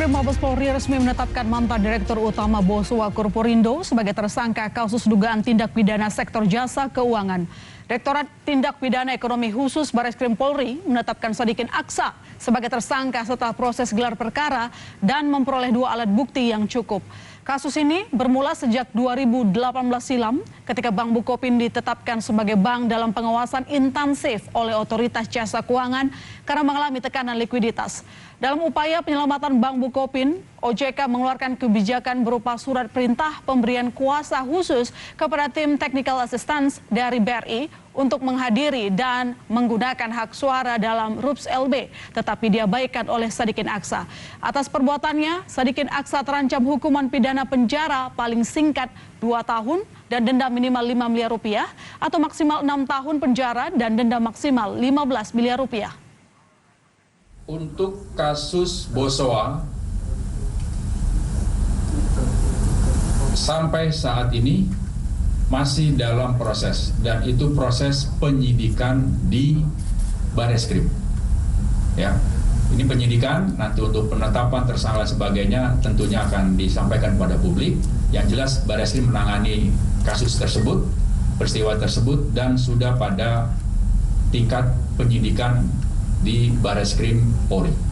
Bareskrim Mabes Polri resmi menetapkan mantan Direktur Utama Boswa Corporindo sebagai tersangka kasus dugaan tindak pidana sektor jasa keuangan. Direktorat Tindak Pidana Ekonomi Khusus Bareskrim Polri menetapkan Sadikin Aksa sebagai tersangka setelah proses gelar perkara dan memperoleh 2 alat bukti yang cukup. Kasus ini bermula sejak 2018 silam ketika Bank Bukopin ditetapkan sebagai bank dalam pengawasan intensif oleh Otoritas Jasa Keuangan karena mengalami tekanan likuiditas. Dalam upaya penyelamatan Bank Bukopin, OJK mengeluarkan kebijakan berupa surat perintah pemberian kuasa khusus kepada tim Technical Assistance dari BRI untuk menghadiri dan menggunakan hak suara dalam RUPS LB, tetapi diabaikan oleh Sadikin Aksa. Atas perbuatannya, Sadikin Aksa terancam hukuman pidana penjara paling singkat 2 tahun dan denda minimal 5 miliar rupiah atau maksimal 6 tahun penjara dan denda maksimal 15 miliar rupiah. Untuk kasus Boswa, sampai saat ini masih dalam proses dan itu proses penyidikan di Bareskrim. Ya, ini penyidikan, nanti untuk penetapan tersangka sebagainya tentunya akan disampaikan kepada publik. Yang jelas Bareskrim menangani kasus tersebut, peristiwa tersebut dan sudah pada tingkat penyidikan di Bareskrim Polri.